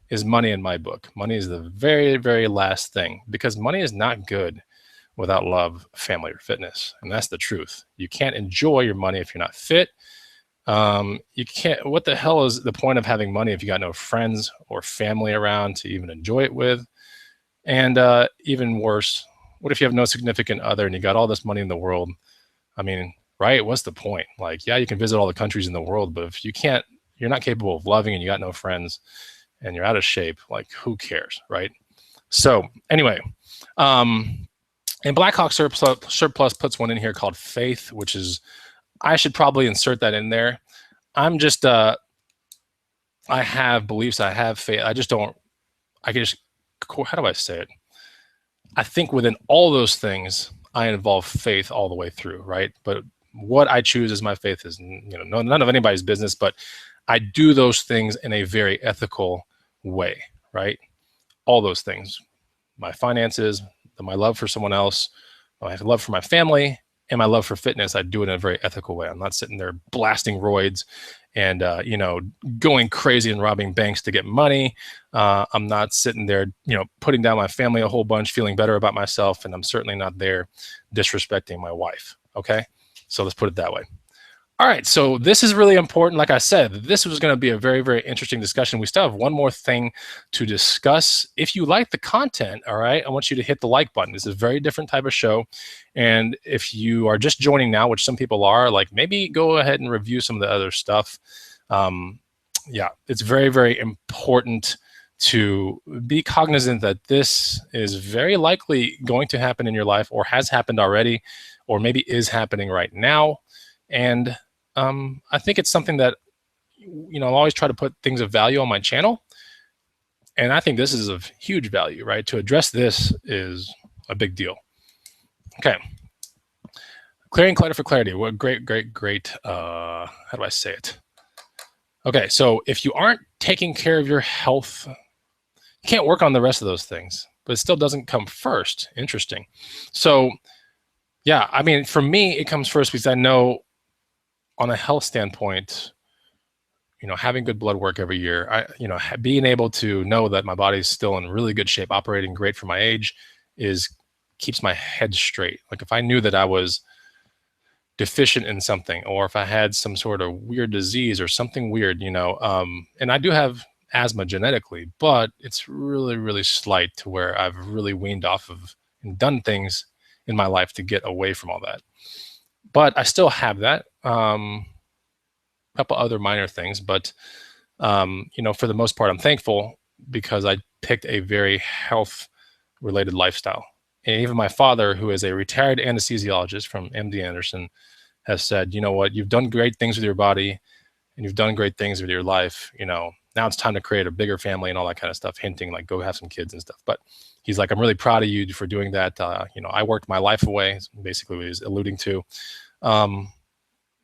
is money in my book. Money is the very, very last thing, because money is not good without love, family, or fitness. And that's the truth. You can't enjoy your money if you're not fit. You can't, what the hell is the point of having money if you got no friends or family around to even enjoy it with? And even worse, what if you have no significant other and you got all this money in the world? I mean, right? What's the point? Like, yeah, you can visit all the countries in the world, but if you can't, you're not capable of loving and you got no friends and you're out of shape, like who cares, right? So anyway, and Blackhawk Surplus puts one in here called Faith, which is, I should probably insert that in there. I'm just, I have beliefs, I have faith. I just don't, I can just, how do I say it? I think within all those things, I involve faith all the way through, right? But what I choose as my faith is, none of anybody's business, but I do those things in a very ethical way, right? All those things, my finances, my love for someone else, my love for my family, and my love for fitness, I do it in a very ethical way. I'm not sitting there blasting roids and going crazy and robbing banks to get money. I'm not sitting there putting down my family a whole bunch, feeling better about myself, and I'm certainly not there disrespecting my wife. Okay, so let's put it that way. All right, so this is really important. Like I said, this was going to be a very, very interesting discussion. We still have one more thing to discuss. If you like the content, all right, I want you to hit the like button. This is a very different type of show. And if you are just joining now, which some people are, like maybe go ahead and review some of the other stuff. Yeah, it's very, very important to be cognizant that this is very likely going to happen in your life, or has happened already, or maybe is happening right now. And I think it's something that, I'll always try to put things of value on my channel. And I think this is of huge value, right? To address this is a big deal. Okay. Clearing clutter for clarity. What great, how do I say it? Okay, so if you aren't taking care of your health, you can't work on the rest of those things, but it still doesn't come first. Interesting. So yeah, I mean, for me, it comes first because I know on a health standpoint, having good blood work every year, being able to know that my body's still in really good shape, operating great for my age, keeps my head straight. Like if I knew that I was deficient in something, or if I had some sort of weird disease or something weird, and I do have asthma genetically, but it's really, really slight to where I've really weaned off of and done things in my life to get away from all that. But I still have that. A couple other minor things, but for the most part, I'm thankful because I picked a very health-related lifestyle. And even my father, who is a retired anesthesiologist from MD Anderson, has said, you know what, you've done great things with your body and you've done great things with your life. Now it's time to create a bigger family and all that kind of stuff, hinting like go have some kids and stuff. But he's like, I'm really proud of you for doing that. I worked my life away, basically what he's alluding to.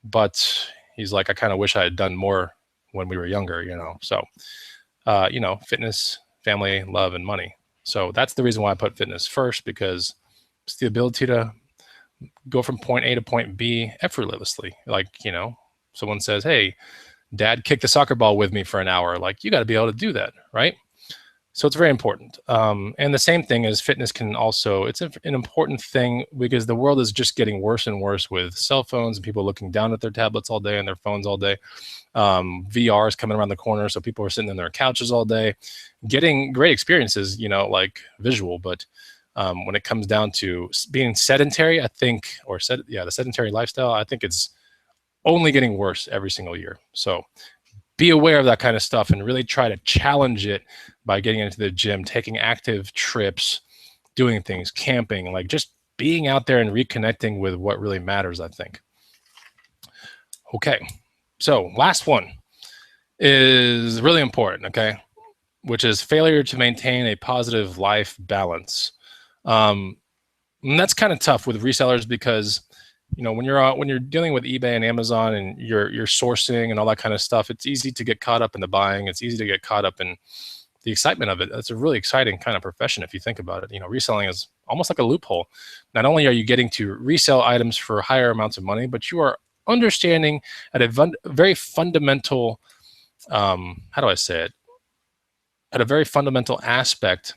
But he's like, I kind of wish I had done more when we were younger, So, fitness, family, love, and money. So that's the reason why I put fitness first, because it's the ability to go from point A to point B effortlessly. Like, someone says, hey, Dad, kick the soccer ball with me for an hour. Like, you got to be able to do that, right? So it's very important. And the same thing is fitness can also, it's an important thing because the world is just getting worse and worse with cell phones and people looking down at their tablets all day and their phones all day. VR is coming around the corner. So people are sitting on their couches all day, getting great experiences, like visual. But when it comes down to being sedentary, I think, the sedentary lifestyle, I think it's only getting worse every single year. So be aware of that kind of stuff and really try to challenge it by getting into the gym, taking active trips, doing things, camping, like just being out there and reconnecting with what really matters, I think. Okay, so last one is really important, okay, which is failure to maintain a positive life balance. And that's kind of tough with resellers because when you're dealing with eBay and Amazon and you're sourcing and all that kind of stuff, it's easy to get caught up in the buying. It's easy to get caught up in the excitement of it. It's a really exciting kind of profession if you think about it. Reselling is almost like a loophole. Not only are you getting to resell items for higher amounts of money, but you are understanding at a very fundamental, how do I say it? At a very fundamental aspect,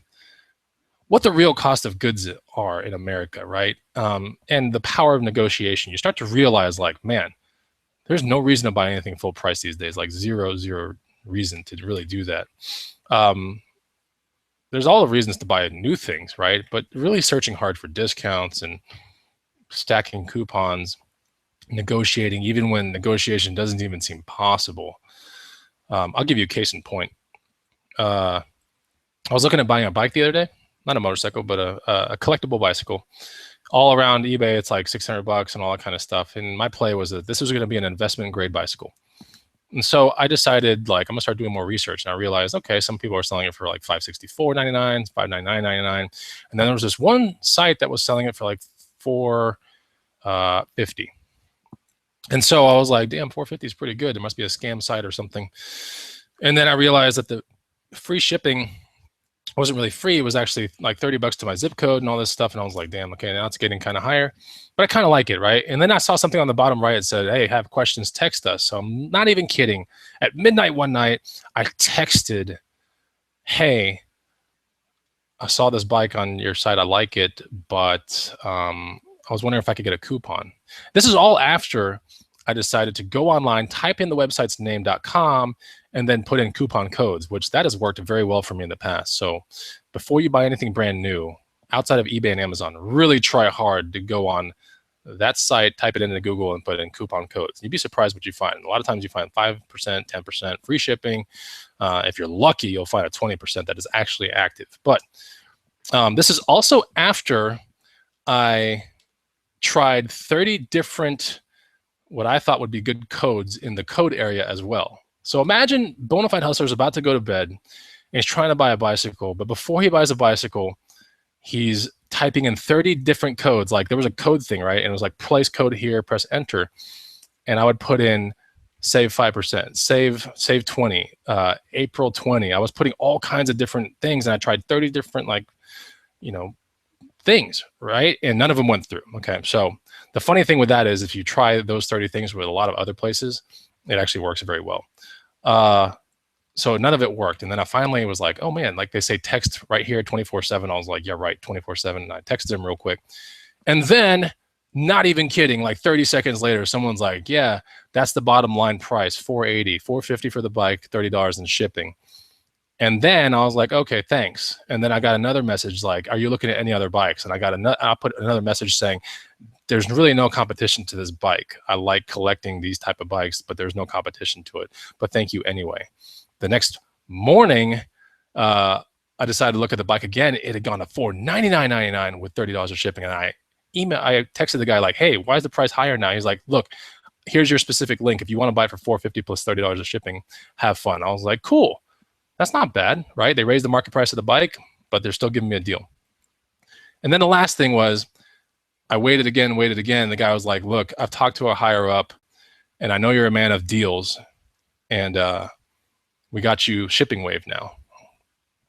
what the real cost of goods are in America, right? And the power of negotiation. You start to realize, like, man, there's no reason to buy anything full price these days, like zero reason to really do that. There's all the reasons to buy new things, right? But really searching hard for discounts and stacking coupons, negotiating, even when negotiation doesn't even seem possible. I'll give you a case in point. I was looking at buying a bike the other day, not a motorcycle, but a collectible bicycle. All around eBay, it's like $600 and all that kind of stuff. And my play was that this was going to be an investment grade bicycle. And so I decided, like, I'm gonna start doing more research. And I realized, okay, some people are selling it for like $564.99, $599.99. And then there was this one site that was selling it for like $450. And so I was like, damn, $450 is pretty good. There must be a scam site or something. And then I realized that the free shipping wasn't really free. It was actually like $30 to my zip code and all this stuff. And I was like, damn, okay, now it's getting kind of higher, but I kind of like it, right? And then I saw something on the bottom right. It said, hey, have questions, text us. So I'm not even kidding. At midnight one night, I texted, hey, I saw this bike on your site. I like it, but I was wondering if I could get a coupon. This is all after I decided to go online, type in the website's name.com, and then put in coupon codes, which that has worked very well for me in the past. So before you buy anything brand new, outside of eBay and Amazon, really try hard to go on that site, type it into Google, and put in coupon codes. You'd be surprised what you find. A lot of times you find 5%, 10% free shipping. If you're lucky, you'll find a 20% that is actually active. But this is also after I tried 30 different, what I thought would be good codes in the code area as well. So imagine Bonafide Hustler is about to go to bed and he's trying to buy a bicycle, but before he buys a bicycle, he's typing in 30 different codes. Like there was a code thing, right? And it was like place code here, press enter. And I would put in save 5%, save 20, April 20. I was putting all kinds of different things and I tried 30 different, like, things, right? And none of them went through. Okay. So the funny thing with that is if you try those 30 things with a lot of other places, it actually works very well. So none of it worked. And then I finally was like, oh man, like they say text right here 24/7. I was like, yeah, right, 24/7. And I texted them real quick. And then, not even kidding, like 30 seconds later, someone's like, yeah, that's the bottom line price, $480, $450 for the bike, $30 in shipping. And then I was like, okay, thanks. And then I got another message like, are you looking at any other bikes? And I put another message saying, there's really no competition to this bike. I like collecting these type of bikes, but there's no competition to it. But thank you anyway. The next morning, I decided to look at the bike again. It had gone to $499.99 with $30 of shipping. And I texted the guy like, hey, why is the price higher now? He's like, look, here's your specific link. If you want to buy it for $450 plus $30 of shipping, have fun. I was like, cool. That's not bad, right? They raised the market price of the bike, but they're still giving me a deal. And then the last thing was, I waited again. The guy was like, look, I've talked to a higher up and I know you're a man of deals and we got you shipping waived now,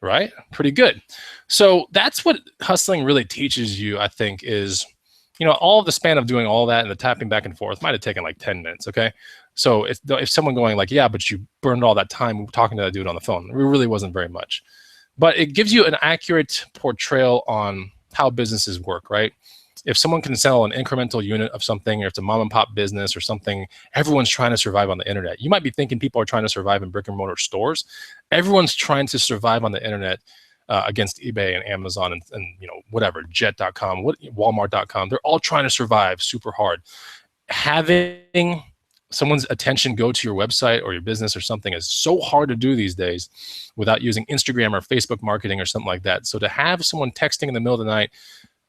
right? Pretty good. So that's what hustling really teaches you, I think, is, all of the span of doing all that and the tapping back and forth might have taken like 10 minutes, okay? So if someone going like, yeah, but you burned all that time talking to that dude on the phone, it really wasn't very much. But it gives you an accurate portrayal on how businesses work, right? If someone can sell an incremental unit of something, or it's a mom and pop business or something, everyone's trying to survive on the internet. You might be thinking people are trying to survive in brick and mortar stores. Everyone's trying to survive on the internet against eBay and Amazon and whatever, jet.com, walmart.com. They're all trying to survive super hard. Having someone's attention go to your website or your business or something is so hard to do these days without using Instagram or Facebook marketing or something like that. So to have someone texting in the middle of the night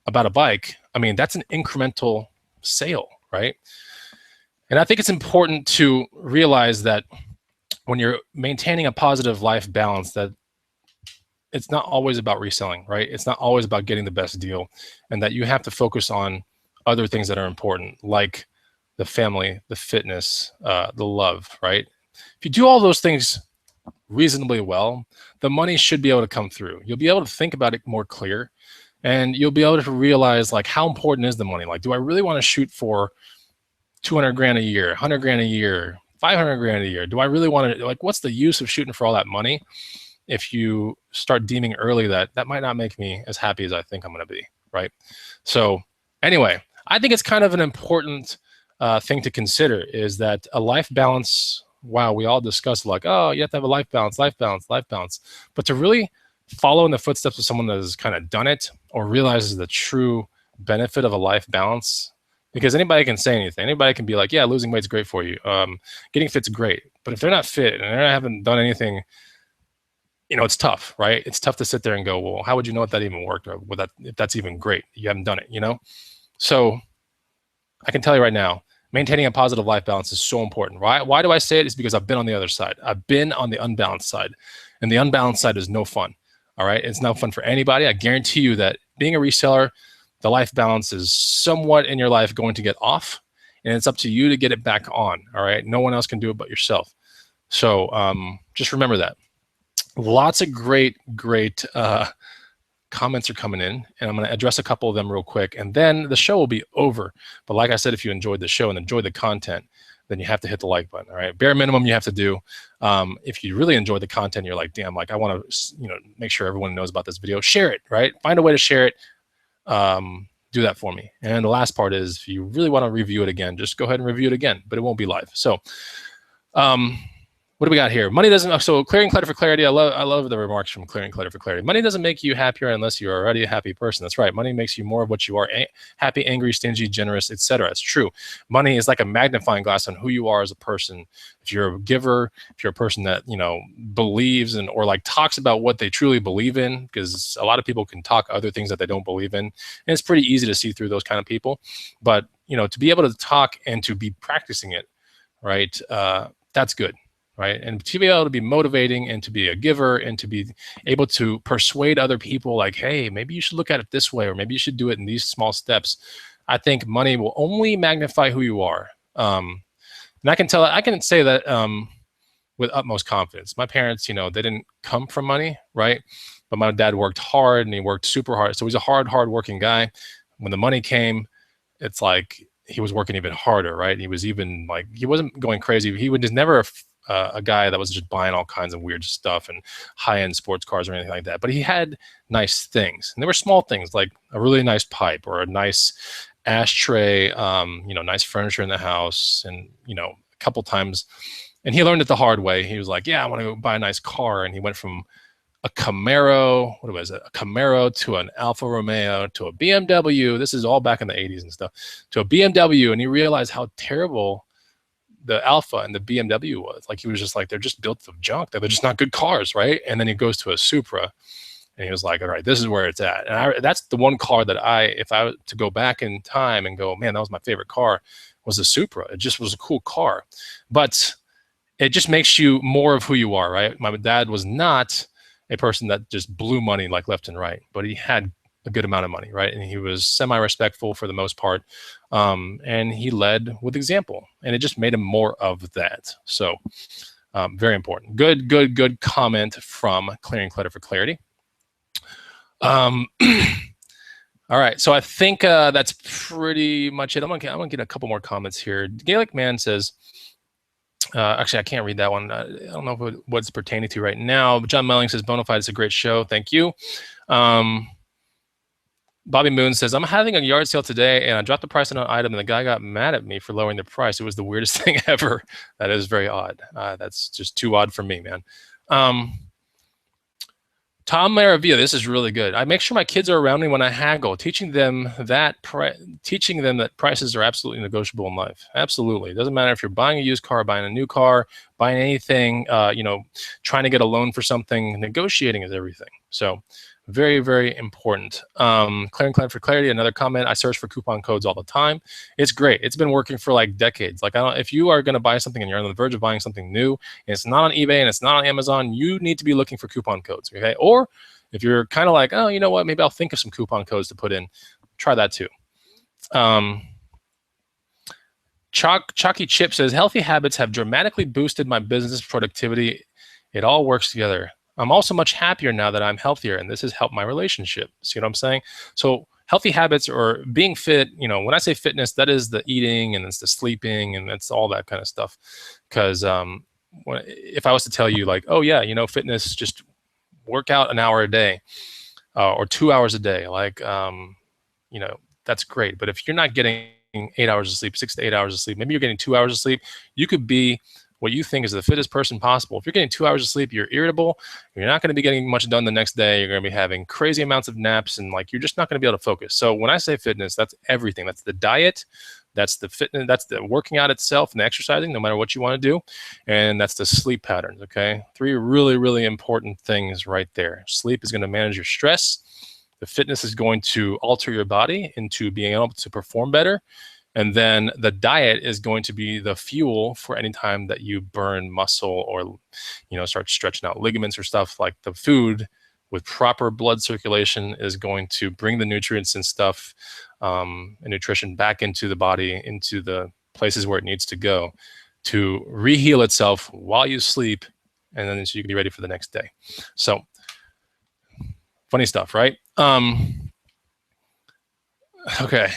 about a bike, I mean, that's an incremental sale, right? And I think it's important to realize that when you're maintaining a positive life balance, that it's not always about reselling, right? It's not always about getting the best deal, and that you have to focus on other things that are important, like the family, the fitness, the love, right? If you do all those things reasonably well, the money should be able to come through. You'll be able to think about it more clear, and you'll be able to realize like how important is the money. Like, do I really want to shoot for 200 grand a year, 100 grand a year, 500 grand a year? Do I really want to, like, what's the use of shooting for all that money if you start deeming early that that might not make me as happy as I think I'm going to be, right? So anyway, I think it's kind of an important thing to consider, is that a life balance. Wow, we all discuss like, oh, you have to have a life balance, life balance, life balance. But to really follow in the footsteps of someone that has kind of done it or realizes the true benefit of a life balance, because anybody can say anything. Anybody can be like, yeah, losing weight's great for you. Getting fit's great. But if they're not fit and they haven't done anything, you know, it's tough, right? It's tough to sit there and go, well, how would you know if that even worked, or if that's even great? You haven't done it, you know? So I can tell you right now, maintaining a positive life balance is so important. Why do I say it? It's because I've been on the other side. I've been on the unbalanced side, and the unbalanced side is no fun. All right, it's not fun for anybody. I guarantee you that being a reseller, the life balance is somewhat in your life going to get off, and it's up to you to get it back on. All right, no one else can do it but yourself. So just remember that. Lots of great comments are coming in, and I'm going to address a couple of them real quick, and then the show will be over. But like I said, if you enjoyed the show and enjoyed the content, then you have to hit the like button. All right, bare minimum you have to do. If you really enjoy the content, you're like, damn, like I want to, you know, make sure everyone knows about this video. Share it, right? Find a way to share it. Do that for me. And the last part is, if you really want to review it again, just go ahead and review it again, but it won't be live. So, what do we got here? Money doesn't. So clearing clutter for clarity. I love the remarks from clearing clutter for clarity. Money doesn't make you happier unless you're already a happy person. That's right. Money makes you more of what you are: happy, angry, stingy, generous, etc. It's true. Money is like a magnifying glass on who you are as a person. If you're a giver, if you're a person that, you know, believes in or like talks about what they truly believe in, because a lot of people can talk other things that they don't believe in, and it's pretty easy to see through those kind of people. But you know, to be able to talk and to be practicing it, right? That's good. Right. And to be able to be motivating and to be a giver and to be able to persuade other people like, hey, maybe you should look at it this way, or maybe you should do it in these small steps. I think money will only magnify who you are. And I can say that with utmost confidence. My parents, you know, they didn't come from money, right? But my dad worked hard, and he worked super hard. So he's a hard working guy. When the money came, it's like he was working even harder, right? He was even like, he wasn't going crazy. He would just never a guy that was just buying all kinds of weird stuff and high-end sports cars or anything like that. But he had nice things, and they were small things like a really nice pipe or a nice ashtray, you know, nice furniture in the house, and you know, a couple times. And he learned it the hard way. He was like, "Yeah, I want to go buy a nice car," and he went from a Camaro, what was it? A Camaro to an Alfa Romeo to a BMW. This is all back in the 80s and stuff. To a BMW, and he realized how terrible the Alpha and the BMW was. Like, he was just like, they're just built of junk. They're just not good cars, right? And then he goes to a Supra, and he was like, all right, this is where it's at. And that's the one car that if I were to go back in time and go, man, that was my favorite car, was the Supra. It just was a cool car. But it just makes you more of who you are, right? My dad was not a person that just blew money like left and right, but he had a good amount of money, right? And he was semi-respectful for the most part. And he led with example, and it just made him more of that. So very important. Good comment from Clearing Clutter for Clarity. All right, so I think that's pretty much it. I'm gonna get a couple more comments here. Gaelic Man says, actually, I can't read that one. I don't know what it's pertaining to right now. But John Melling says, Bonafide is a great show. Thank you. Bobby Moon says, I'm having a yard sale today, and I dropped the price on an item, and the guy got mad at me for lowering the price. It was the weirdest thing ever. That is very odd. That's just too odd for me, man. Tom Maravilla, this is really good. I make sure my kids are around me when I haggle, teaching them that prices are absolutely negotiable in life. Absolutely. It doesn't matter if you're buying a used car, buying a new car, buying anything, you know, trying to get a loan for something, negotiating is everything. So very, very important. Clearing Clutter for Clarity, another comment. I search for coupon codes all the time. It's great. It's been working for like decades. Like, if you are going to buy something and you're on the verge of buying something new, and it's not on eBay and it's not on Amazon, you need to be looking for coupon codes, okay? Or if you're kind of like, oh, you know what, maybe I'll think of some coupon codes to put in, try that too. Chalky Chip says, healthy habits have dramatically boosted my business productivity It all works together. I'm also much happier now that I'm healthier, and this has helped my relationship. See what I'm saying? So healthy habits or being fit, when I say fitness, that is the eating and it's the sleeping and it's all that kind of stuff. Because if I was to tell you like, oh yeah, fitness, just work out an hour a day or 2 hours a day, like, that's great. But if you're not getting 8 hours of sleep, 6 to 8 hours of sleep, maybe you're getting 2 hours of sleep, you could be what you think is the fittest person possible. If you're getting 2 hours of sleep, you're irritable. You're not going to be getting much done the next day. You're going to be having crazy amounts of naps, and like you're just not going to be able to focus. So when I say fitness, that's everything. That's the diet, that's the fitness, that's the working out itself and the exercising, no matter what you want to do, and that's the sleep patterns. Okay, 3 really, really important things right there. Sleep is going to manage your stress. The fitness is going to alter your body into being able to perform better. And then the diet is going to be the fuel for any time that you burn muscle or, start stretching out ligaments or stuff. Like the food with proper blood circulation is going to bring the nutrients and stuff and nutrition back into the body, into the places where it needs to go to reheal itself while you sleep. And then so you can be ready for the next day. So funny stuff, right? Okay.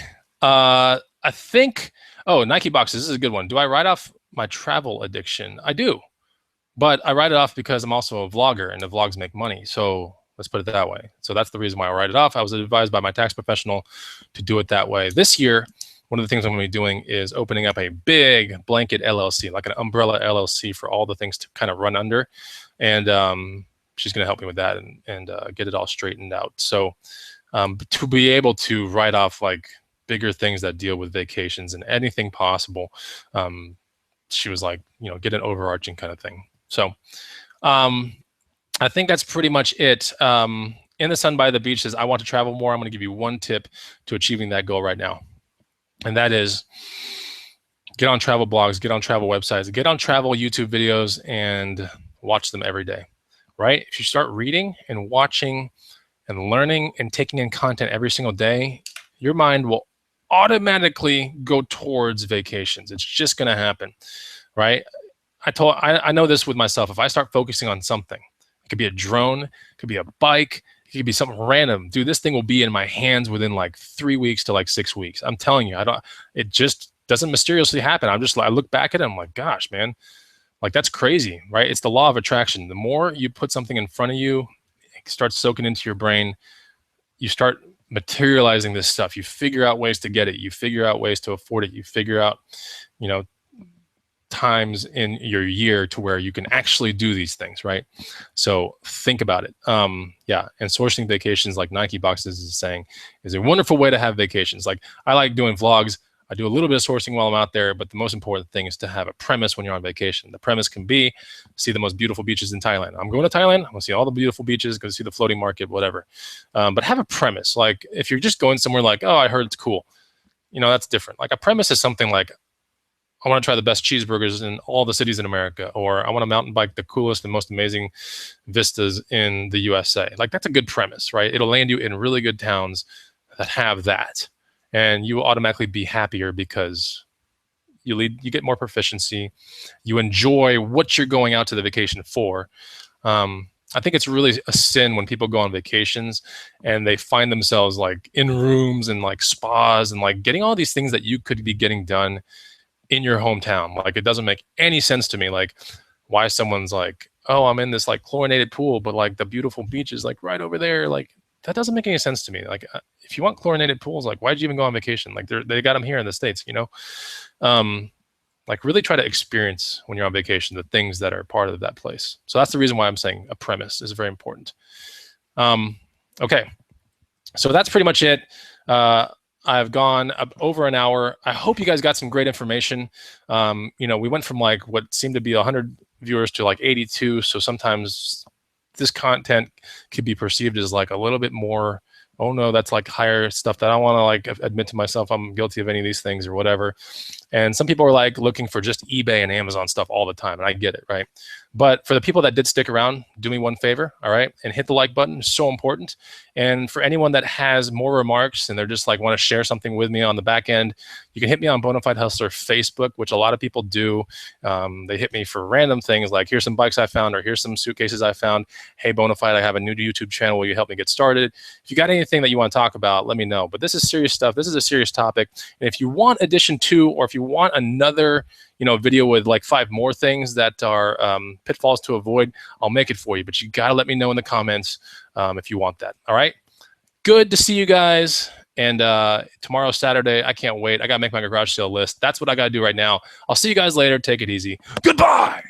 I think, Nike boxes, this is a good one. Do I write off my travel addiction? I do, but I write it off because I'm also a vlogger and the vlogs make money. So let's put it that way. So that's the reason why I write it off. I was advised by my tax professional to do it that way. This year, one of the things I'm going to be doing is opening up a big blanket LLC, like an umbrella LLC for all the things to kind of run under. And she's going to help me with that and get it all straightened out. So to be able to write off like bigger things that deal with vacations and anything possible, she was like, get an overarching kind of thing. So I think that's pretty much it. In the Sun by the Beach says, I want to travel more. I'm going to give you one tip to achieving that goal right now. And that is get on travel blogs, get on travel websites, get on travel YouTube videos and watch them every day, right? If you start reading and watching and learning and taking in content every single day, your mind will automatically go towards vacations. It's just going to happen, right? I know this with myself. If I start focusing on something, it could be a drone, it could be a bike, it could be something random. Dude, this thing will be in my hands within like 3 weeks to like 6 weeks. I'm telling you, it just doesn't mysteriously happen. I look back at it, I'm like, gosh, man, like that's crazy, right? It's the law of attraction. The more you put something in front of you, it starts soaking into your brain. You start materializing this stuff. You figure out ways to get it. You figure out ways to afford it. You figure out, times in your year to where you can actually do these things, right? So think about it. Yeah, and sourcing vacations like Nike Boxes is saying is a wonderful way to have vacations. Like I like doing vlogs. I do a little bit of sourcing while I'm out there, but the most important thing is to have a premise when you're on vacation. The premise can be see the most beautiful beaches in Thailand. I'm going to Thailand. I'm going to see all the beautiful beaches, go see the floating market, whatever. But have a premise. Like if you're just going somewhere like, oh, I heard it's cool, that's different. Like a premise is something like, I want to try the best cheeseburgers in all the cities in America, or I want to mountain bike the coolest and most amazing vistas in the USA. Like that's a good premise, right? It'll land you in really good towns that have that. And you will automatically be happier because you get more proficiency. You enjoy what you're going out to the vacation for. I think it's really a sin when people go on vacations and they find themselves like in rooms and like spas and like getting all these things that you could be getting done in your hometown. Like it doesn't make any sense to me. Like why someone's like, oh, I'm in this like chlorinated pool, but like the beautiful beach is like right over there. Like that doesn't make any sense to me. Like if you want chlorinated pools, like why'd you even go on vacation? Like they got them here in the States, like really try to experience when you're on vacation the things that are part of that place. So that's the reason why I'm saying a premise is very important. Okay, so that's pretty much it. I've gone over an hour. I hope you guys got some great information. We went from like what seemed to be 100 viewers to like 82. So sometimes this content could be perceived as like a little bit more, oh no, that's like higher stuff that I want to like admit to myself I'm guilty of any of these things or whatever. And some people are like looking for just eBay and Amazon stuff all the time. And I get it, right? But for the people that did stick around, do me one favor, all right, and hit the like button. It's so important. And for anyone that has more remarks and they're just like want to share something with me on the back end, you can hit me on Bonafide Hustler Facebook, which a lot of people do. They hit me for random things like, here's some bikes I found, or here's some suitcases I found. Hey, Bonafide, I have a new YouTube channel. Will you help me get started? If you got anything that you want to talk about, let me know. But this is serious stuff. This is a serious topic. And if you want edition 2, or if you want another video with like 5 more things that are pitfalls to avoid, I'll make it for you. But you got to let me know in the comments if you want that. All right. Good to see you guys. And tomorrow's Saturday. I can't wait. I got to make my garage sale list. That's what I got to do right now. I'll see you guys later. Take it easy. Goodbye.